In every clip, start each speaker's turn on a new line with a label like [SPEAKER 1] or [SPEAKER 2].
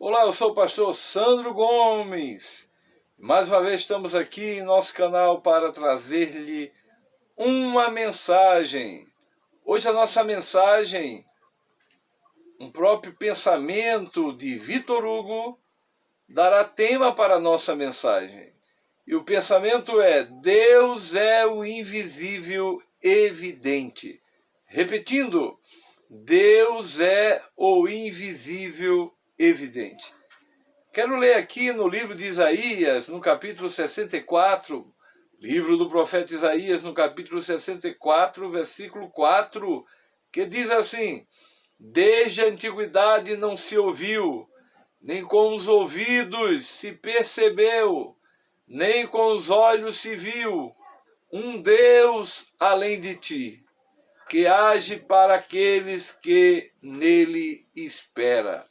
[SPEAKER 1] Olá, eu sou o pastor Sandro Gomes. Mais uma vez estamos aqui em nosso canal para trazer-lhe uma mensagem. Hoje a nossa mensagem, um próprio pensamento de Victor Hugo, dará tema para a nossa mensagem. E o pensamento é: Deus é o invisível evidente. Repetindo, Deus é o invisível evidente. Quero ler aqui no livro de Isaías, no capítulo 64, livro do profeta Isaías, no capítulo 64, versículo 4, que diz assim: Desde a antiguidade não se ouviu, nem com os ouvidos se percebeu, nem com os olhos se viu, um Deus além de ti, que age para aqueles que nele esperam.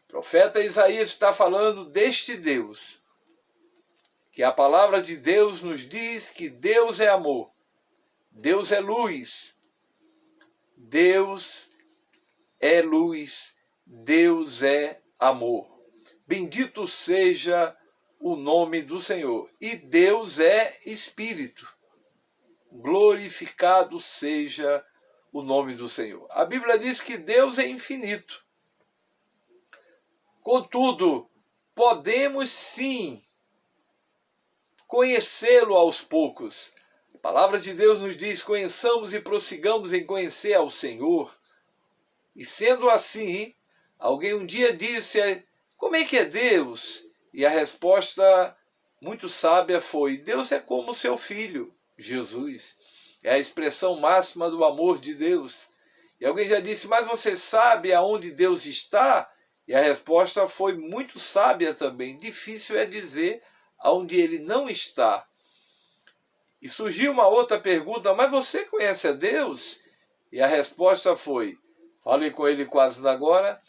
[SPEAKER 1] O profeta Isaías está falando deste Deus, que a palavra de Deus nos diz que Deus é amor, Deus é luz, Deus é luz, Deus é amor. Bendito seja o nome do Senhor. E Deus é Espírito. Glorificado seja o nome do Senhor. A Bíblia diz que Deus é infinito. Contudo, podemos sim conhecê-lo aos poucos. A palavra de Deus nos diz: conheçamos e prossigamos em conhecer ao Senhor. E sendo assim, alguém um dia disse: como é que é Deus? E a resposta muito sábia foi: Deus é como seu Filho, Jesus. É a expressão máxima do amor de Deus. E alguém já disse: mas você sabe aonde Deus está? E a resposta foi muito sábia também: difícil é dizer aonde ele não está. E surgiu uma outra pergunta: mas você conhece a Deus? E a resposta foi: falei com ele quase agora,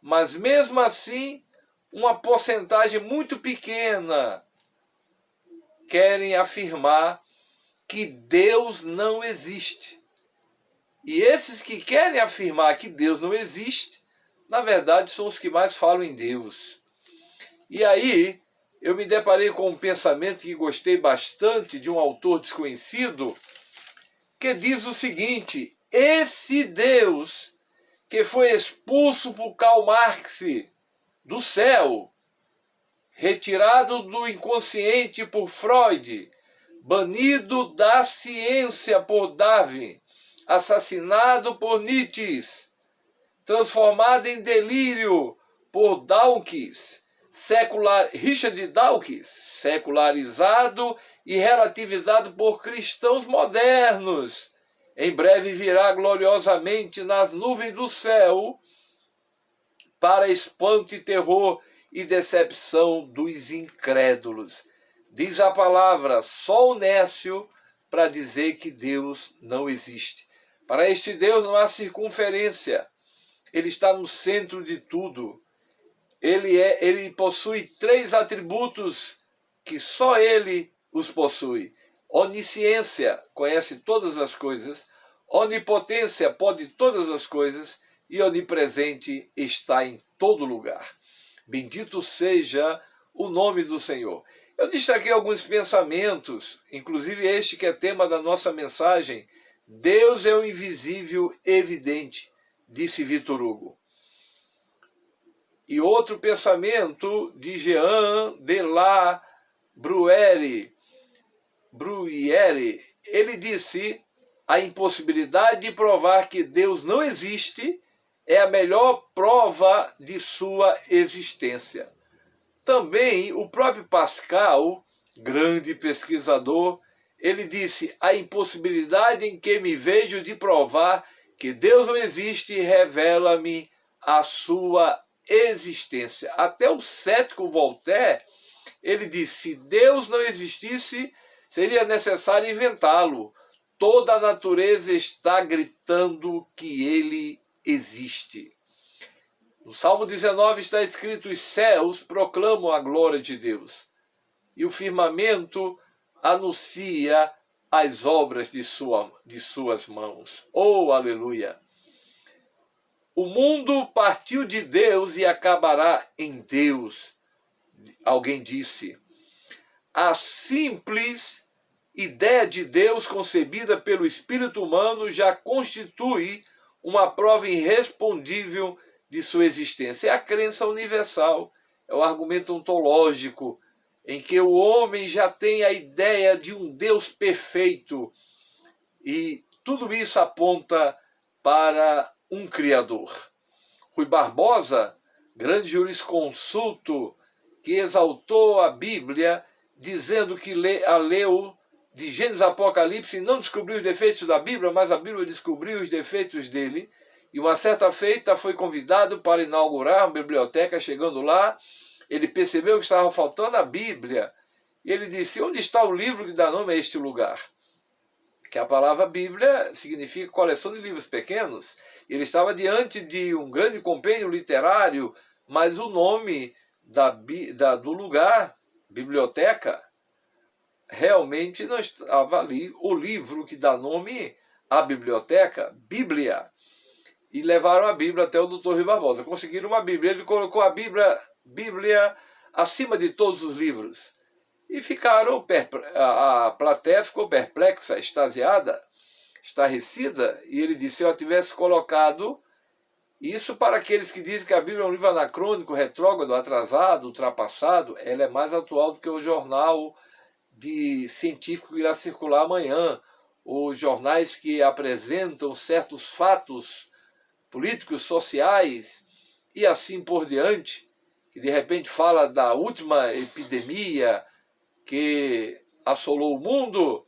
[SPEAKER 1] mas mesmo assim, uma porcentagem muito pequena querem afirmar que Deus não existe. E esses que querem afirmar que Deus não existe, na verdade, são os que mais falam em Deus. E aí, eu me deparei com um pensamento que gostei bastante de um autor desconhecido, que diz o seguinte: esse Deus que foi expulso por Karl Marx do céu, retirado do inconsciente por Freud, banido da ciência por Darwin, assassinado por Nietzsche, transformado em delírio por Dawkins, Richard Dawkins, secularizado e relativizado por cristãos modernos, em breve virá gloriosamente nas nuvens do céu para espanto e terror e decepção dos incrédulos. Diz a palavra: só o nécio para dizer que Deus não existe. Para este Deus não há circunferência. Ele está no centro de tudo. Ele possui 3 atributos que só ele os possui: onisciência, conhece todas as coisas; onipotência, pode todas as coisas; e onipresente, está em todo lugar. Bendito seja o nome do Senhor. Eu destaquei alguns pensamentos, inclusive este que é tema da nossa mensagem: Deus é o invisível evidente, disse Victor Hugo. E outro pensamento de Jean de la Bruyère, ele disse: a impossibilidade de provar que Deus não existe é a melhor prova de sua existência. Também o próprio Pascal, grande pesquisador, ele disse: a impossibilidade em que me vejo de provar que Deus não existe revela-me a sua existência. Até o cético Voltaire, ele disse: se Deus não existisse, seria necessário inventá-lo. Toda a natureza está gritando que ele existe. No Salmo 19 está escrito: os céus proclamam a glória de Deus, e o firmamento anuncia as obras de suas mãos. Oh, aleluia! O mundo partiu de Deus e acabará em Deus. Alguém disse. A simples ideia de Deus concebida pelo espírito humano já constitui uma prova irrespondível de sua existência. É a crença universal, é o argumento ontológico, em que o homem já tem a ideia de um Deus perfeito, e tudo isso aponta para um Criador. Rui Barbosa, grande jurisconsulto, que exaltou a Bíblia, dizendo que a leu de Gênesis a Apocalipse e não descobriu os defeitos da Bíblia, mas a Bíblia descobriu os defeitos dele. E uma certa feita foi convidado para inaugurar uma biblioteca. Chegando lá, ele percebeu que estava faltando a Bíblia. E ele disse: onde está o livro que dá nome a este lugar? Que a palavra Bíblia significa coleção de livros pequenos. Ele estava diante de um grande compêndio literário, mas o nome do lugar, biblioteca, realmente não estava ali o livro que dá nome à biblioteca, Bíblia. E levaram a Bíblia até o Dr. Rui Barbosa. Conseguiram uma Bíblia. Ele colocou a Bíblia acima de todos os livros. E a plateia ficou perplexa, extasiada, estarrecida, e ele disse: se eu tivesse colocado isso, para aqueles que dizem que a Bíblia é um livro anacrônico, retrógrado, atrasado, ultrapassado, ela é mais atual do que o jornal científico que irá circular amanhã, os jornais que apresentam certos fatos políticos, sociais e assim por diante, que de repente fala da última epidemia que assolou o mundo.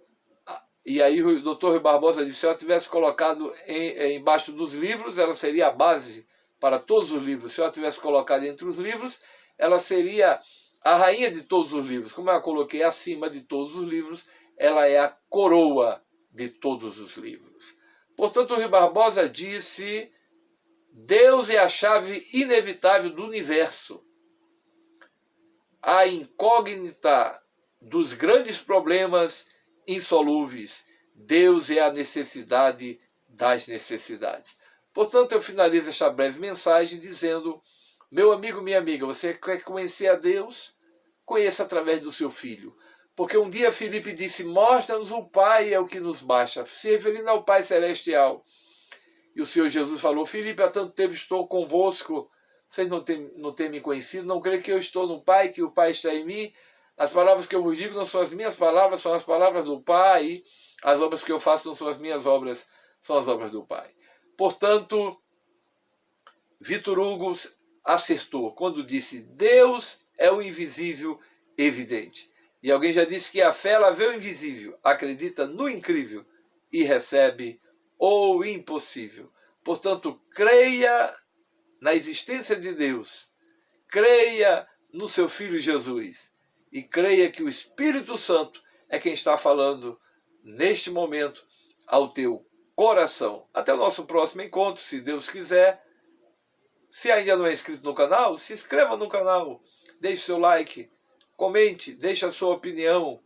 [SPEAKER 1] E aí o doutor Rui Barbosa disse: se ela tivesse colocado embaixo dos livros, ela seria a base para todos os livros. Se ela tivesse colocado entre os livros, ela seria a rainha de todos os livros. Como eu coloquei acima de todos os livros, ela é a coroa de todos os livros. Portanto, o Rui Barbosa disse: Deus é a chave inevitável do universo. A incógnita dos grandes problemas insolúveis. Deus é a necessidade das necessidades. Portanto, eu finalizo esta breve mensagem dizendo: meu amigo, minha amiga, você quer conhecer a Deus? Conheça através do seu Filho. Porque um dia Filipe disse: mostra-nos o Pai, é o que nos basta, se referindo ao Pai Celestial. E o Senhor Jesus falou: Filipe, há tanto tempo estou convosco, vocês não têm me conhecido, não creem que eu estou no Pai, que o Pai está em mim? As palavras que eu vos digo não são as minhas palavras, são as palavras do Pai. As obras que eu faço não são as minhas obras, são as obras do Pai. Portanto, Vitor Hugo acertou quando disse: Deus é o invisível evidente. E alguém já disse que a fé, ela vê o invisível, acredita no incrível e recebe o impossível. Portanto, creia na existência de Deus, creia no seu Filho Jesus e creia que o Espírito Santo é quem está falando neste momento ao teu coração. Até o nosso próximo encontro, se Deus quiser. Se ainda não é inscrito no canal, se inscreva no canal, deixe seu like, comente, deixe a sua opinião,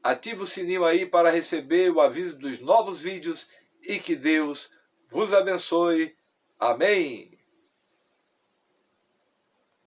[SPEAKER 1] ative o sininho aí para receber o aviso dos novos vídeos e que Deus vos abençoe. Amém.